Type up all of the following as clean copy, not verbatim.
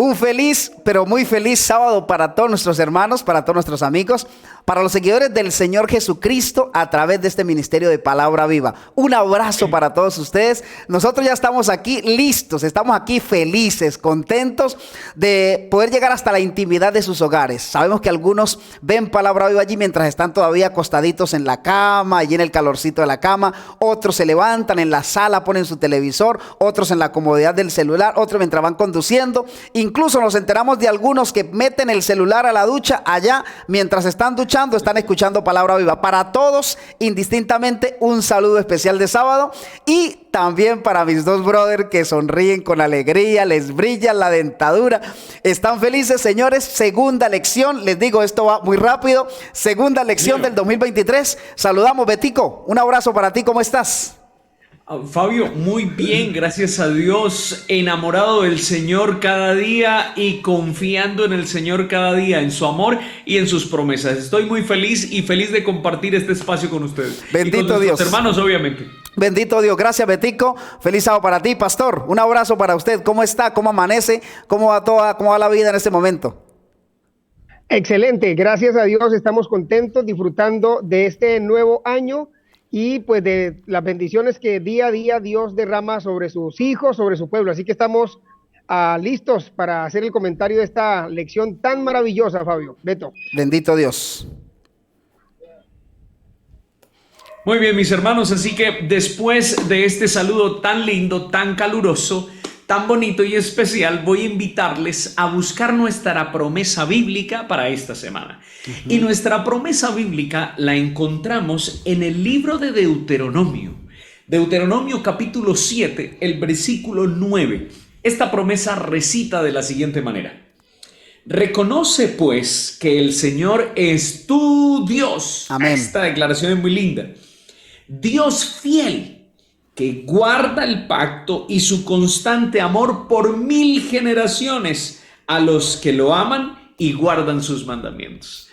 Un feliz, pero muy feliz sábado para todos nuestros hermanos, para todos nuestros amigos, para los seguidores del Señor Jesucristo a través de este ministerio de Palabra Viva. Un abrazo para todos ustedes. Nosotros ya estamos aquí listos, estamos aquí felices, contentos de poder llegar hasta la intimidad de sus hogares. Sabemos que algunos ven Palabra Viva allí mientras están todavía acostaditos en la cama, allí en el calorcito de la cama. Otros se levantan en la sala, ponen su televisor, otros en la comodidad del celular, otros mientras van conduciendo. Incluso nos enteramos de algunos que meten el celular a la ducha allá mientras están duchando, están escuchando Palabra Viva. Para todos, indistintamente, un saludo especial de sábado, y también para mis dos brothers que sonríen con alegría, les brilla la dentadura, están felices, señores. Segunda lección, les digo, esto va muy rápido. Segunda lección del 2023. Saludamos, Betico, un abrazo para ti, ¿cómo estás? Fabio, muy bien, gracias a Dios, enamorado del Señor cada día y confiando en el Señor cada día, en su amor y en sus promesas. Estoy muy feliz y feliz de compartir este espacio con ustedes. Bendito y con Dios. Hermanos, obviamente. Bendito Dios, gracias, Betico. Feliz sábado para ti, pastor. Un abrazo para usted. ¿Cómo está? ¿Cómo amanece? ¿Cómo va la vida en este momento? Excelente, gracias a Dios estamos contentos, disfrutando de este nuevo año y pues de las bendiciones que día a día Dios derrama sobre sus hijos, sobre su pueblo. Así que estamos listos para hacer el comentario de esta lección tan maravillosa, Fabio. Beto. Bendito Dios. Muy bien, mis hermanos, así que después de este saludo tan lindo, tan caluroso, tan bonito y especial, voy a invitarles a buscar nuestra promesa bíblica para esta semana. Y nuestra promesa bíblica la encontramos en el libro de Deuteronomio. Deuteronomio capítulo 7, el versículo 9. Esta promesa recita de la siguiente manera: reconoce pues que el Señor es tu Dios. Amén. Esta declaración es muy linda. Dios fiel, que guarda el pacto y su constante amor por 1000 generaciones a los que lo aman y guardan sus mandamientos.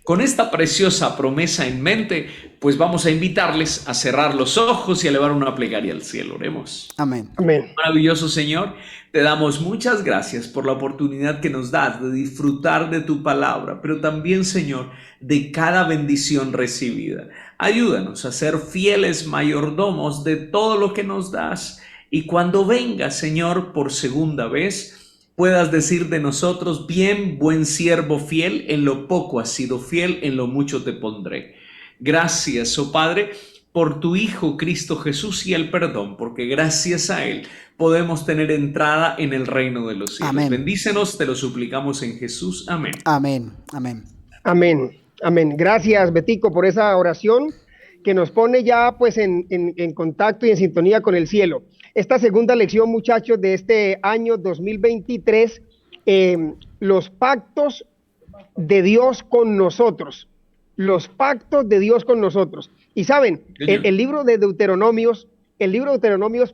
Con esta preciosa promesa en mente, pues vamos a invitarles a cerrar los ojos y a elevar una plegaria al cielo. Oremos. Amén. Amén. Maravilloso Señor, te damos muchas gracias por la oportunidad que nos das de disfrutar de tu palabra, pero también, Señor, de cada bendición recibida. Ayúdanos a ser fieles mayordomos de todo lo que nos das, y cuando vengas, Señor, por segunda vez, puedas decir de nosotros: bien, buen siervo fiel, en lo poco has sido fiel, en lo mucho te pondré. Gracias, oh Padre, por tu Hijo Cristo Jesús y el perdón, porque gracias a Él podemos tener entrada en el reino de los cielos. Amén. Bendícenos, te lo suplicamos en Jesús. Amén. Amén. Amén. Amén. Amén. Gracias, Betico, por esa oración que nos pone ya pues en contacto y en sintonía con el cielo. Esta segunda lección, muchachos, de este año 2023, los pactos de Dios con nosotros. Los pactos de Dios con nosotros. Y saben, el libro de Deuteronomios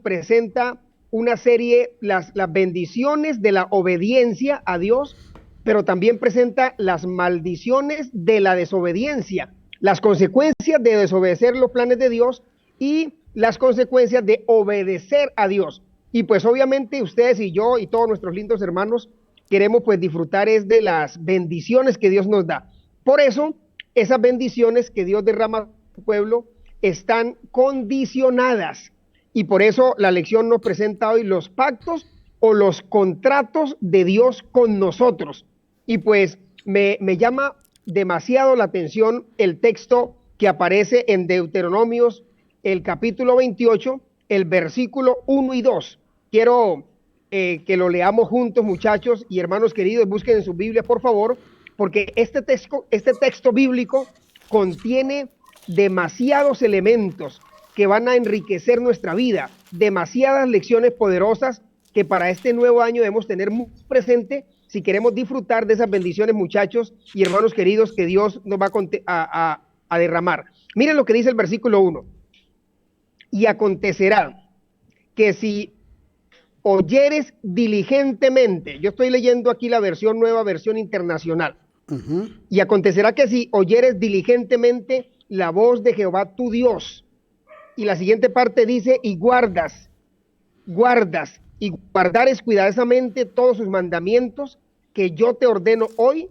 presenta una serie, las bendiciones de la obediencia a Dios, pero también presenta las maldiciones de la desobediencia, las consecuencias de desobedecer los planes de Dios y las consecuencias de obedecer a Dios. Y pues obviamente ustedes y yo y todos nuestros lindos hermanos queremos pues disfrutar es de las bendiciones que Dios nos da. Por eso, esas bendiciones que Dios derrama a su pueblo están condicionadas. Y por eso la lección nos presenta hoy los pactos o los contratos de Dios con nosotros. Y pues me llama demasiado la atención el texto que aparece en Deuteronomios, el capítulo 28, el versículo 1 y 2. Quiero que lo leamos juntos, muchachos y hermanos queridos. Busquen en sus Biblias, por favor, porque este texto bíblico contiene demasiados elementos que van a enriquecer nuestra vida, demasiadas lecciones poderosas que para este nuevo año debemos tener muy presente si queremos disfrutar de esas bendiciones, muchachos y hermanos queridos, que Dios nos va a derramar. Miren lo que dice el versículo 1. Y acontecerá que si oyeres diligentemente, yo estoy leyendo aquí la versión nueva, versión internacional. Y acontecerá que si oyeres diligentemente la voz de Jehová tu Dios. Y la siguiente parte dice: y guardas y guardares cuidadosamente todos sus mandamientos que yo te ordeno hoy,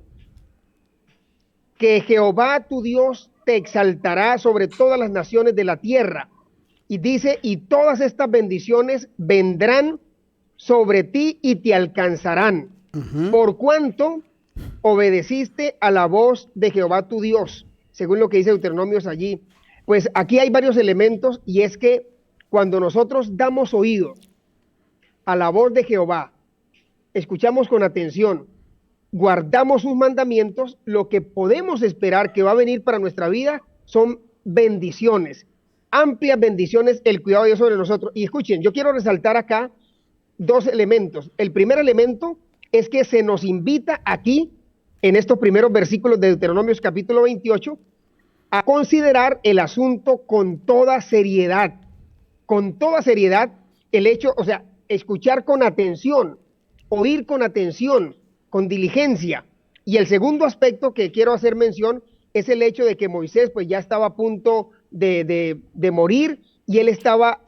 que Jehová tu Dios te exaltará sobre todas las naciones de la tierra. Y dice, y todas estas bendiciones vendrán sobre ti y te alcanzarán, por cuanto obedeciste a la voz de Jehová tu Dios, según lo que dice Deuteronomios allí. Pues aquí hay varios elementos, y es que cuando nosotros damos oído a la voz de Jehová, escuchamos con atención, guardamos sus mandamientos, lo que podemos esperar que va a venir para nuestra vida son bendiciones, amplias bendiciones, el cuidado de Dios sobre nosotros. Y escuchen, yo quiero resaltar acá dos elementos. El primer elemento es que se nos invita aquí, en estos primeros versículos de Deuteronomios capítulo 28, a considerar el asunto con toda seriedad, el hecho, o sea, escuchar con atención, oír con atención, con diligencia. Y el segundo aspecto que quiero hacer mención es el hecho de que Moisés pues ya estaba a punto de morir, y él estaba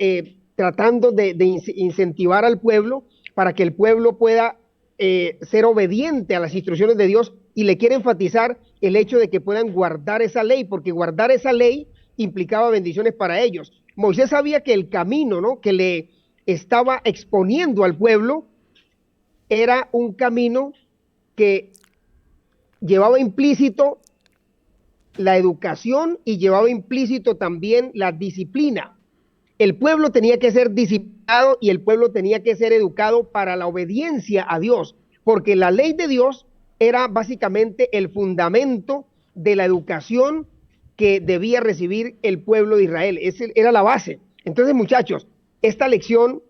tratando de incentivar al pueblo para que el pueblo pueda ser obediente a las instrucciones de Dios, y le quiere enfatizar el hecho de que puedan guardar esa ley, porque guardar esa ley implicaba bendiciones para ellos. Moisés sabía que el camino, ¿no?, que le estaba exponiendo al pueblo era un camino que llevaba implícito la educación y llevaba implícito también la disciplina. El pueblo tenía que ser disciplinado y el pueblo tenía que ser educado para la obediencia a Dios, porque la ley de Dios era básicamente el fundamento de la educación que debía recibir el pueblo de Israel. Esa era la base. Entonces, muchachos, esta lección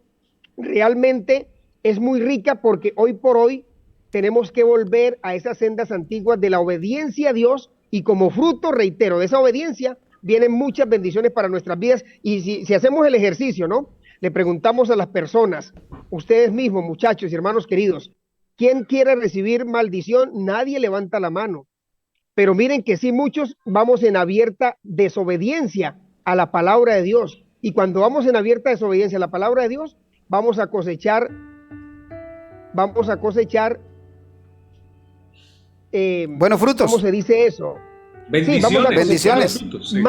realmente es muy rica, porque hoy por hoy tenemos que volver a esas sendas antiguas de la obediencia a Dios, y como fruto, reitero, de esa obediencia vienen muchas bendiciones para nuestras vidas. Y si hacemos el ejercicio, ¿no?, le preguntamos a las personas, ustedes mismos, muchachos y hermanos queridos, ¿quién quiere recibir maldición? Nadie levanta la mano. Pero miren que sí, muchos vamos en abierta desobediencia a la palabra de Dios. Y cuando vamos en abierta desobediencia a la palabra de Dios, vamos a cosechar buenos frutos. ¿Cómo se dice eso? Bendiciones. Sí, vamos a bendiciones. Frutos, sí.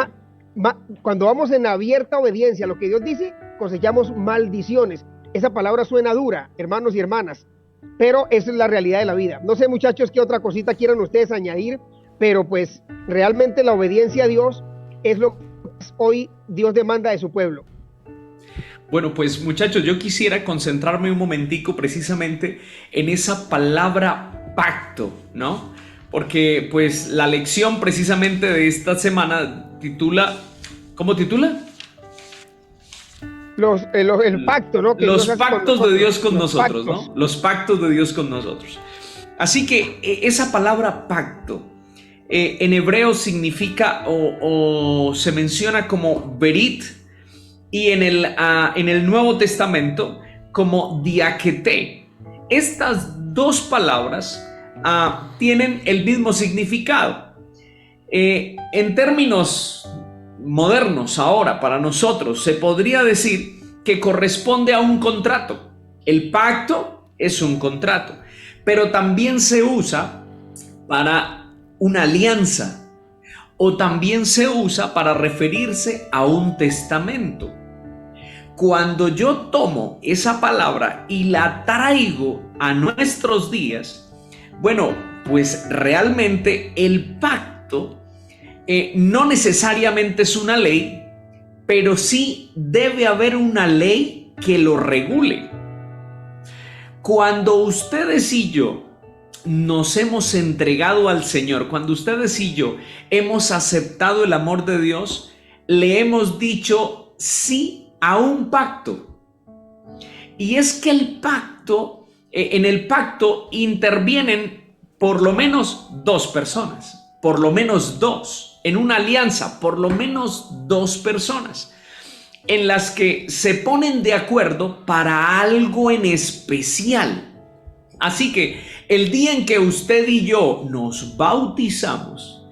Cuando vamos en abierta obediencia a lo que Dios dice, cosechamos maldiciones. Esa palabra suena dura, hermanos y hermanas, pero esa es la realidad de la vida. No sé, muchachos, qué otra cosita quieran ustedes añadir, pero pues realmente la obediencia a Dios es lo que hoy Dios demanda de su pueblo. Bueno, pues muchachos, yo quisiera concentrarme un momentico precisamente en esa palabra pacto, ¿no? Porque pues la lección precisamente de esta semana titula, ¿cómo titula? El pacto, ¿no? Que los pactos de Dios con nosotros, pactos. ¿no? Los pactos de Dios con nosotros. Así que esa palabra pacto en hebreo significa o se menciona como berit, y en el Nuevo Testamento como diakete. Estas dos palabras tienen el mismo significado. En términos modernos ahora, para nosotros, se podría decir que corresponde a un contrato. El pacto es un contrato, pero también se usa para una alianza, o también se usa para referirse a un testamento. Cuando yo tomo esa palabra y la traigo a nuestros días, bueno, pues realmente el pacto no necesariamente es una ley, pero sí debe haber una ley que lo regule. Cuando ustedes y yo nos hemos entregado al Señor, cuando ustedes y yo hemos aceptado el amor de Dios, le hemos dicho sí a un pacto. Y es que el pacto, en el pacto intervienen por lo menos dos personas, por lo menos dos, en una alianza, por lo menos dos personas, en las que se ponen de acuerdo para algo en especial. Así que el día en que usted y yo nos bautizamos,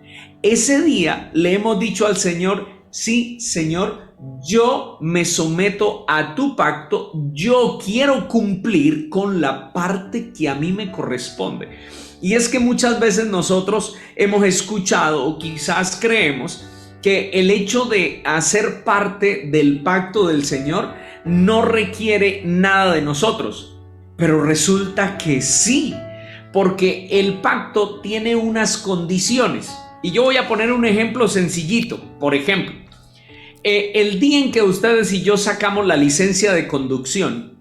ese día le hemos dicho al Señor, sí, Señor, yo me someto a tu pacto, yo quiero cumplir con la parte que a mí me corresponde. Y es que muchas veces nosotros hemos escuchado o quizás creemos que el hecho de hacer parte del pacto del Señor no requiere nada de nosotros, pero resulta que sí, porque el pacto tiene unas condiciones. Y yo voy a poner un ejemplo sencillito. Por ejemplo, el día en que ustedes y yo sacamos la licencia de conducción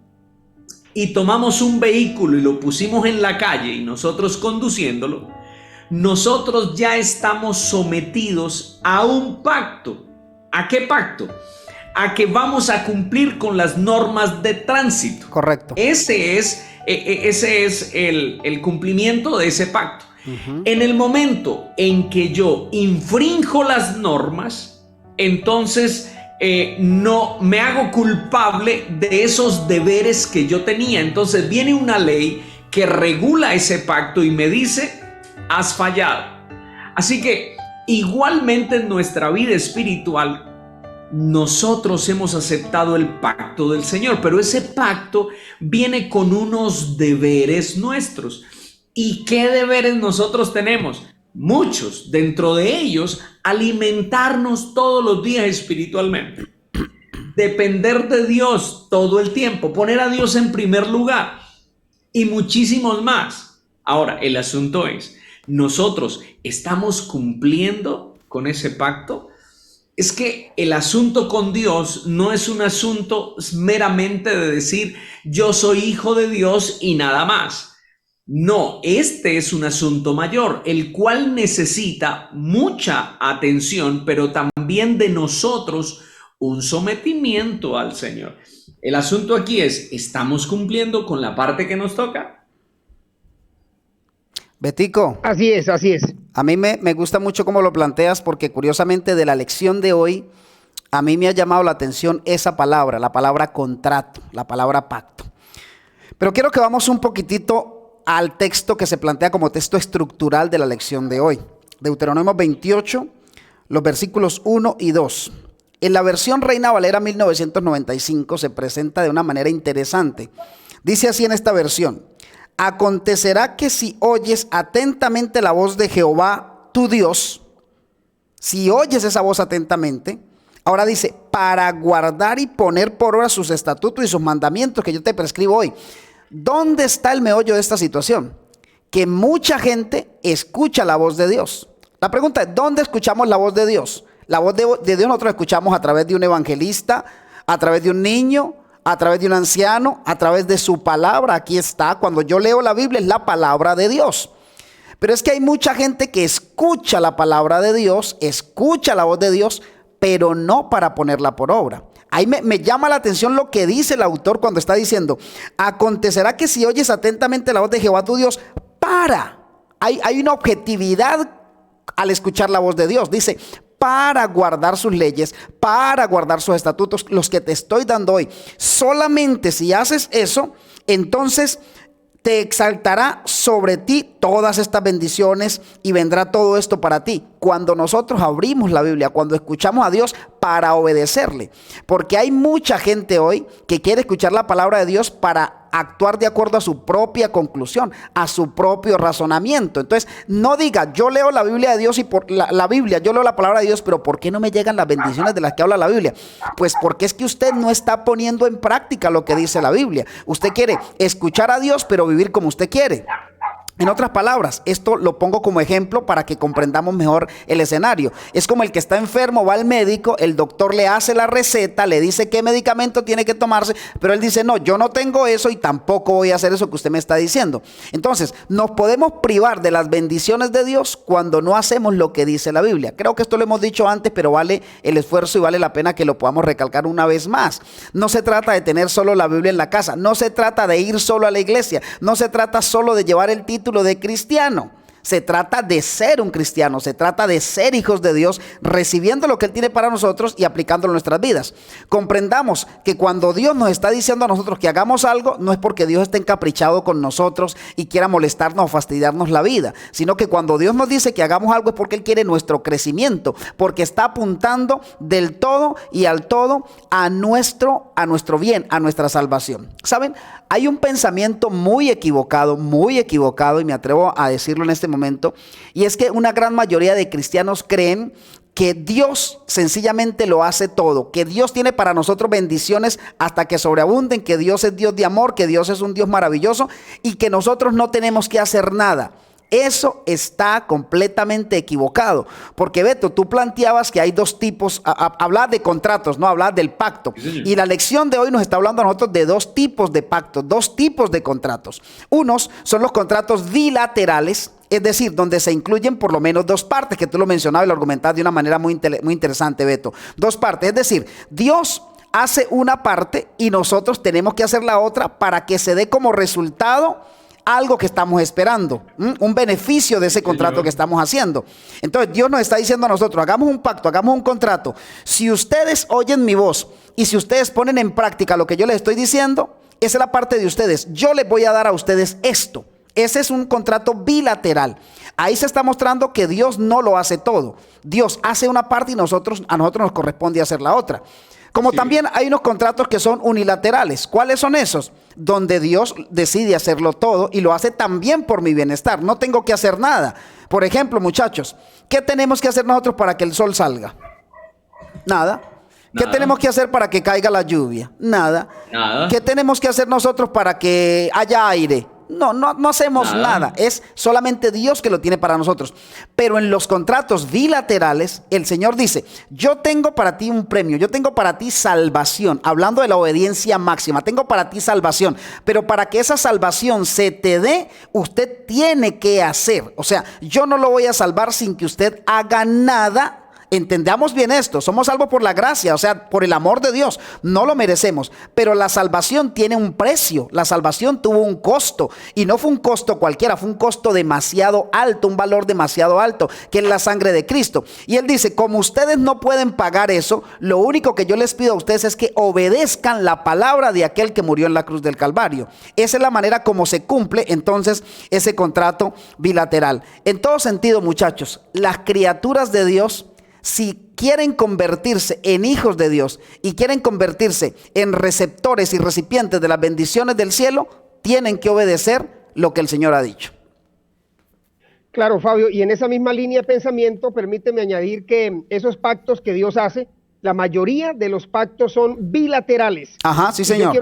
y tomamos un vehículo y lo pusimos en la calle y nosotros conduciéndolo, nosotros ya estamos sometidos a un pacto. ¿A qué pacto? A que vamos a cumplir con las normas de tránsito. Correcto. Ese es el cumplimiento de ese pacto. En el momento en que yo infrinjo las normas, entonces no me hago culpable de esos deberes que yo tenía. Entonces viene una ley que regula ese pacto y me dice: has fallado. Así que igualmente en nuestra vida espiritual nosotros hemos aceptado el pacto del Señor, pero ese pacto viene con unos deberes nuestros. ¿Y qué deberes nosotros tenemos? Muchos. Dentro de ellos, alimentarnos todos los días espiritualmente, depender de Dios todo el tiempo, poner a Dios en primer lugar y muchísimos más. Ahora, el asunto es, ¿nosotros estamos cumpliendo con ese pacto? Es que el asunto con Dios no es un asunto meramente de decir yo soy hijo de Dios y nada más. No, este es un asunto mayor, el cual necesita mucha atención, pero también de nosotros un sometimiento al Señor. El asunto aquí es, ¿estamos cumpliendo con la parte que nos toca? Betico. Así es, así es. A mí me gusta mucho cómo lo planteas, porque curiosamente de la lección de hoy, a mí me ha llamado la atención esa palabra, la palabra contrato, la palabra pacto. Pero quiero que vamos un poquitito al texto que se plantea como texto estructural de la lección de hoy. Deuteronomio 28, los versículos 1 y 2. En la versión Reina Valera 1995 se presenta de una manera interesante. Dice así en esta versión: acontecerá que si oyes atentamente la voz de Jehová tu Dios, si oyes esa voz atentamente, ahora dice, para guardar y poner por obra sus estatutos y sus mandamientos que yo te prescribo hoy. ¿Dónde está el meollo de esta situación? Que mucha gente escucha la voz de Dios. La pregunta es, ¿dónde escuchamos la voz de Dios? La voz de Dios nosotros la escuchamos a través de un evangelista, a través de un niño, a través de un anciano, a través de su palabra. Aquí está, cuando yo leo la Biblia es la palabra de Dios. Pero es que hay mucha gente que escucha la palabra de Dios, escucha la voz de Dios, pero no para ponerla por obra. Ahí me llama la atención lo que dice el autor cuando está diciendo, acontecerá que si oyes atentamente la voz de Jehová tu Dios, hay una objetividad al escuchar la voz de Dios. Dice, para guardar sus leyes, para guardar sus estatutos, los que te estoy dando hoy. Solamente si haces eso, entonces te exaltará sobre ti todas estas bendiciones y vendrá todo esto para ti. Cuando nosotros abrimos la Biblia, cuando escuchamos a Dios para obedecerle. Porque hay mucha gente hoy que quiere escuchar la palabra de Dios para actuar de acuerdo a su propia conclusión, a su propio razonamiento. Entonces, no diga, yo leo la Biblia de Dios y por la Biblia, yo leo la palabra de Dios, pero ¿por qué no me llegan las bendiciones de las que habla la Biblia? Pues porque es que usted no está poniendo en práctica lo que dice la Biblia. Usted quiere escuchar a Dios, pero vivir como usted quiere. En otras palabras, esto lo pongo como ejemplo para que comprendamos mejor el escenario. Es como el que está enfermo, va al médico, el doctor le hace la receta, le dice qué medicamento tiene que tomarse, pero él dice, no, yo no tengo eso y tampoco voy a hacer eso que usted me está diciendo. Entonces, nos podemos privar de las bendiciones de Dios cuando no hacemos lo que dice la Biblia. Creo que esto lo hemos dicho antes, pero vale el esfuerzo y vale la pena que lo podamos recalcar una vez más. No se trata de tener solo la Biblia en la casa, no se trata de ir solo a la iglesia, no se trata solo de llevar el título de cristiano. Se trata de ser un cristiano, se trata de ser hijos de Dios, recibiendo lo que Él tiene para nosotros y aplicándolo en nuestras vidas. Comprendamos que cuando Dios nos está diciendo a nosotros que hagamos algo, no es porque Dios esté encaprichado con nosotros y quiera molestarnos o fastidiarnos la vida, sino que cuando Dios nos dice que hagamos algo es porque Él quiere nuestro crecimiento, porque está apuntando del todo y al todo a nuestro bien, a nuestra salvación. ¿Saben? Hay un pensamiento muy equivocado, y me atrevo a decirlo en este momento, y es que una gran mayoría de cristianos creen que Dios sencillamente lo hace todo, que Dios tiene para nosotros bendiciones hasta que sobreabunden, que Dios es Dios de amor, que Dios es un Dios maravilloso y que nosotros no tenemos que hacer nada. Eso está completamente equivocado, porque Beto, tú planteabas que hay dos tipos, hablar de contratos, no hablar del pacto. Sí, y la lección de hoy nos está hablando a nosotros de dos tipos de pactos, dos tipos de contratos. Unos son los contratos bilaterales, es decir, donde se incluyen por lo menos dos partes, que tú lo mencionabas y lo argumentabas de una manera muy interesante, Beto. Dos partes, es decir, Dios hace una parte y nosotros tenemos que hacer la otra para que se dé como resultado algo que estamos esperando, un beneficio de ese contrato que estamos haciendo. Entonces Dios nos está diciendo a nosotros, hagamos un pacto, hagamos un contrato. Si ustedes oyen mi voz y si ustedes ponen en práctica lo que yo les estoy diciendo, esa es la parte de ustedes. Yo les voy a dar a ustedes esto. Ese es un contrato bilateral. Ahí se está mostrando que Dios no lo hace todo. Dios hace una parte y a nosotros nos corresponde hacer la otra. Como también hay unos contratos que son unilaterales. ¿Cuáles son esos? Donde Dios decide hacerlo todo y lo hace también por mi bienestar. No tengo que hacer nada. Por ejemplo, muchachos, ¿qué tenemos que hacer nosotros para que el sol salga? Nada. ¿Qué tenemos que hacer para que caiga la lluvia? Nada. ¿Qué tenemos que hacer nosotros para que haya aire? No hacemos nada. Es solamente Dios que lo tiene para nosotros. Pero en los contratos bilaterales, el Señor dice, yo tengo para ti un premio, yo tengo para ti salvación, hablando de la obediencia máxima, tengo para ti salvación, pero para que esa salvación se te dé, usted tiene que hacer. O sea, yo no lo voy a salvar sin que usted haga nada. Entendamos bien esto, somos salvos por la gracia, o sea, por el amor de Dios, no lo merecemos, pero la salvación tiene un precio, la salvación tuvo un costo y no fue un costo cualquiera, fue un costo demasiado alto, un valor demasiado alto, que es la sangre de Cristo. Y Él dice, como ustedes no pueden pagar eso, lo único que yo les pido a ustedes es que obedezcan la palabra de aquel que murió en la cruz del Calvario. Esa es la manera como se cumple entonces ese contrato bilateral. En todo sentido, muchachos, las criaturas de Dios, si quieren convertirse en hijos de Dios y quieren convertirse en receptores y recipientes de las bendiciones del cielo, tienen que obedecer lo que el Señor ha dicho. Claro, Fabio, y en esa misma línea de pensamiento, permíteme añadir que esos pactos que Dios hace, la mayoría de los pactos son bilaterales. Ajá, sí, señor. Yo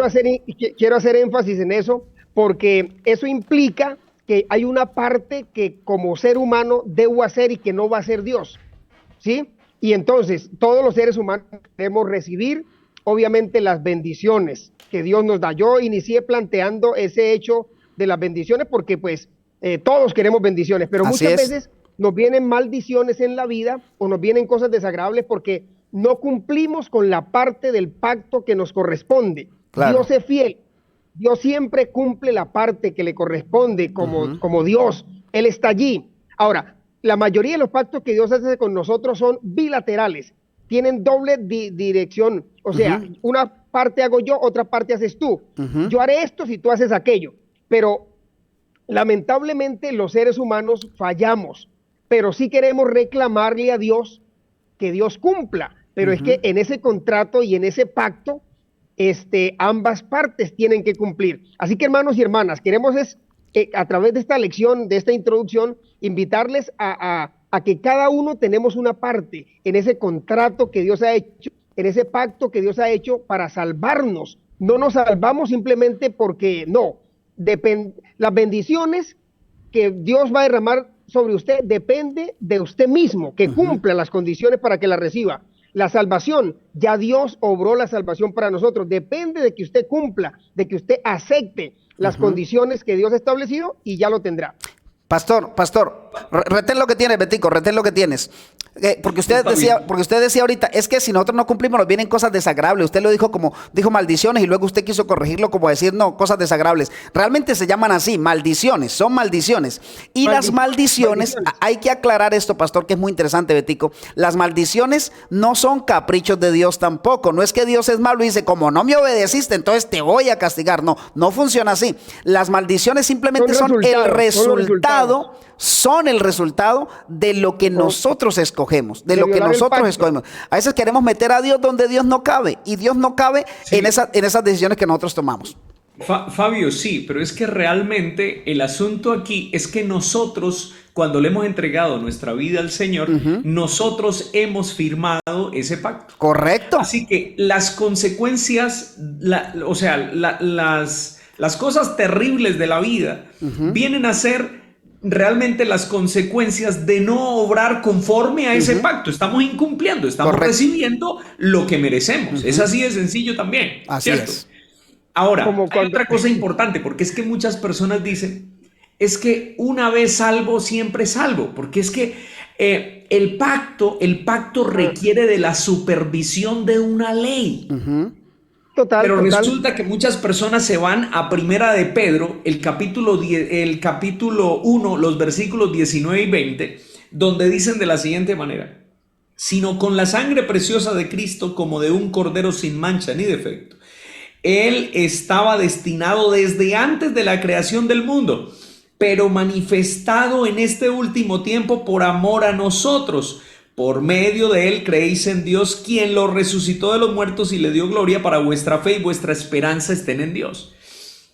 quiero hacer énfasis en eso, porque eso implica que hay una parte que como ser humano debo hacer y que no va a hacer Dios. ¿Sí? Y entonces todos los seres humanos debemos recibir obviamente las bendiciones que Dios nos da. Yo inicié planteando ese hecho de las bendiciones porque pues todos queremos bendiciones, pero muchas veces nos vienen maldiciones en la vida o nos vienen cosas desagradables porque no cumplimos con la parte del pacto que nos corresponde. Claro. Dios es fiel, Dios siempre cumple la parte que le corresponde como Dios, Él está allí. Ahora, la mayoría de los pactos que Dios hace con nosotros son bilaterales, tienen doble dirección, o sea, una parte hago yo, otra parte haces tú. Yo haré esto si tú haces aquello, pero lamentablemente los seres humanos fallamos, pero sí queremos reclamarle a Dios que Dios cumpla, pero es que en ese contrato y en ese pacto, ambas partes tienen que cumplir. Así que hermanos y hermanas, queremos a través de esta lección, de esta introducción, invitarles a que cada uno tenemos una parte en ese contrato que Dios ha hecho, en ese pacto que Dios ha hecho para salvarnos. No nos salvamos simplemente porque las bendiciones que Dios va a derramar sobre usted depende de usted mismo, que cumpla las condiciones para que la reciba. La salvación, ya Dios obró la salvación para nosotros, depende de que usted cumpla, de que usted acepte las condiciones que Dios ha establecido y ya lo tendrá. Pastor, retén lo que tienes, Betico, retén lo que tienes. Porque usted decía ahorita, es que si nosotros no cumplimos nos vienen cosas desagradables. Usted lo dijo como, dijo maldiciones y luego usted quiso corregirlo como decir, no, cosas desagradables. Realmente se llaman así, maldiciones, son maldiciones. Y las maldiciones, hay que aclarar esto, pastor, que es muy interesante, Betico. Las maldiciones no son caprichos de Dios tampoco. No es que Dios es malo y dice, como no me obedeciste, entonces te voy a castigar. No, no funciona así. Las maldiciones simplemente son el resultado de lo que nosotros escogemos, de lo que nosotros escogemos. A veces queremos meter a Dios donde Dios no cabe, y Dios no cabe en esas decisiones que nosotros tomamos. Fabio, sí, pero es que realmente el asunto aquí es que nosotros, cuando le hemos entregado nuestra vida al Señor, nosotros hemos firmado ese pacto. Correcto. Así que las consecuencias, las cosas terribles de la vida vienen a ser realmente las consecuencias de no obrar conforme a ese pacto. Estamos incumpliendo, estamos recibiendo lo que merecemos. Es así de sencillo también. Así ¿cierto? es. Ahora, hay otra cosa importante, porque es que muchas personas dicen, es que una vez salvo, siempre salvo, porque es que el pacto requiere de la supervisión de una ley. Pero resulta que muchas personas se van a Primera de Pedro, el capítulo 1, los versículos 19 y 20, donde dicen de la siguiente manera: sino con la sangre preciosa de Cristo, como de un cordero sin mancha ni defecto. Él estaba destinado desde antes de la creación del mundo, pero manifestado en este último tiempo por amor a nosotros. Por medio de él creéis en Dios, quien lo resucitó de los muertos y le dio gloria, para vuestra fe y vuestra esperanza estén en Dios.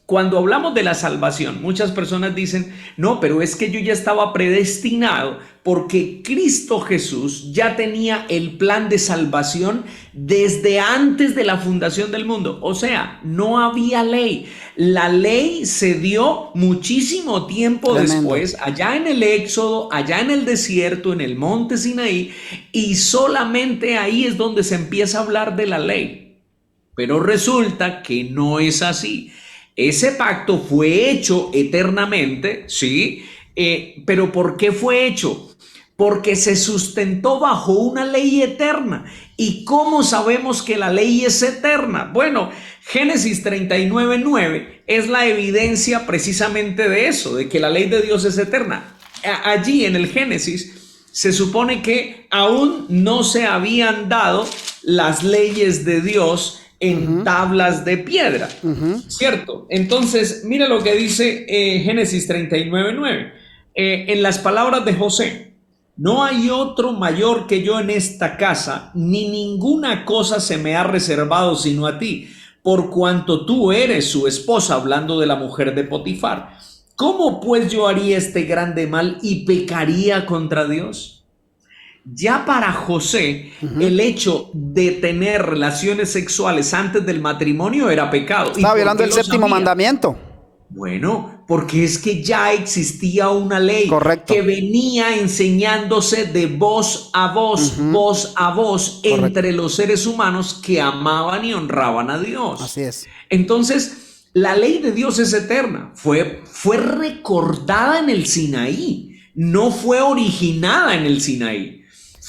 Cuando hablamos de la salvación, muchas personas dicen, no, pero es que yo ya estaba predestinado porque Cristo Jesús ya tenía el plan de salvación desde antes de la fundación del mundo. O sea, no había ley. La ley se dio muchísimo tiempo después, allá en el Éxodo, allá en el desierto, en el monte Sinaí, y solamente ahí es donde se empieza a hablar de la ley. Pero resulta que no es así. Ese pacto fue hecho eternamente, ¿sí? Pero ¿por qué fue hecho? Porque se sustentó bajo una ley eterna. ¿Y cómo sabemos que la ley es eterna? Bueno, Génesis 39:9 es la evidencia precisamente de eso, de que la ley de Dios es eterna. Allí en el Génesis se supone que aún no se habían dado las leyes de Dios en tablas de piedra, ¿cierto? Entonces, mira lo que dice Génesis 39:9. En las palabras de José: no hay otro mayor que yo en esta casa, ni ninguna cosa se me ha reservado sino a ti, por cuanto tú eres su esposa, hablando de la mujer de Potifar. ¿Cómo pues yo haría este grande mal y pecaría contra Dios? Ya para José, el hecho de tener relaciones sexuales antes del matrimonio era pecado. Estaba violando el séptimo mandamiento. Bueno, porque es que ya existía una ley que venía enseñándose de voz a voz, entre los seres humanos que amaban y honraban a Dios. Así es. Entonces, la ley de Dios es eterna. Fue recordada en el Sinaí, no fue originada en el Sinaí.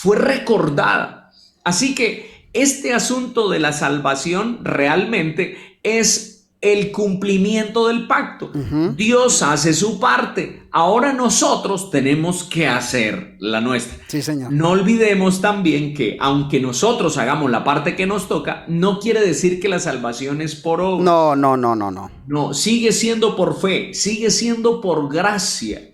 Fue recordada. Así que este asunto de la salvación realmente es el cumplimiento del pacto. Dios hace su parte. Ahora nosotros tenemos que hacer la nuestra. Sí, señor. No olvidemos también que aunque nosotros hagamos la parte que nos toca, no quiere decir que la salvación es por obra. No. No, sigue siendo por fe, sigue siendo por gracia.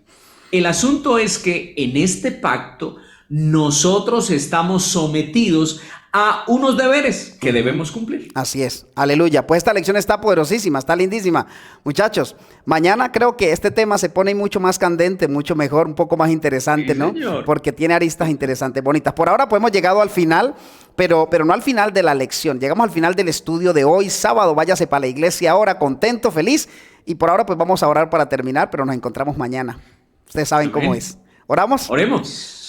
El asunto es que en este pacto nosotros estamos sometidos a unos deberes que debemos cumplir. Así es, aleluya. Pues esta lección está poderosísima, está lindísima. Muchachos, mañana creo que este tema se pone mucho más candente, mucho mejor, un poco más interesante, sí, ¿no? Señor. Porque tiene aristas interesantes, bonitas. Por ahora pues hemos llegado al final, pero no al final de la lección. Llegamos al final del estudio de hoy, sábado. Váyase para la iglesia ahora, contento, feliz. Y por ahora pues vamos a orar para terminar, pero nos encontramos mañana. Ustedes saben cómo es. ¿Oramos?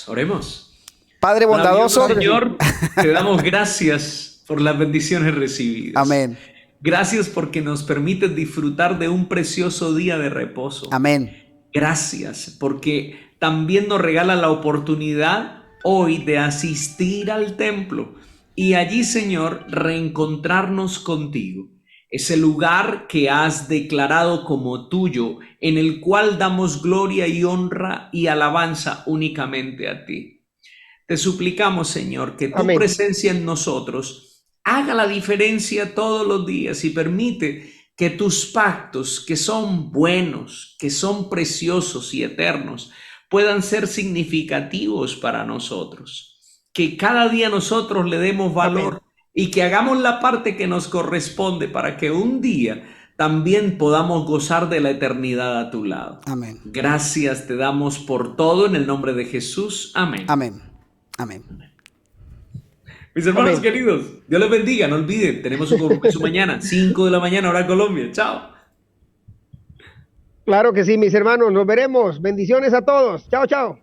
Oremos. Padre bondadoso, Señor, te damos gracias por las bendiciones recibidas. Amén. Gracias porque nos permites disfrutar de un precioso día de reposo. Amén. Gracias porque también nos regala la oportunidad hoy de asistir al templo y allí, Señor, reencontrarnos contigo. Ese lugar que has declarado como tuyo, en el cual damos gloria y honra y alabanza únicamente a ti. Te suplicamos, Señor, que tu Amén. presencia en nosotros haga la diferencia todos los días y permite que tus pactos, que son buenos, que son preciosos y eternos, puedan ser significativos para nosotros. Que cada día nosotros le demos valor. Amén. Y que hagamos la parte que nos corresponde para que un día también podamos gozar de la eternidad a tu lado. Amén. Gracias te damos por todo en el nombre de Jesús. Amén. Amén. Amén. Mis hermanos Amén. queridos, Dios les bendiga. No olviden, tenemos un compromiso mañana, 5 de la mañana, hora Colombia. Chao. Claro que sí, mis hermanos. Nos veremos. Bendiciones a todos. Chao, chao.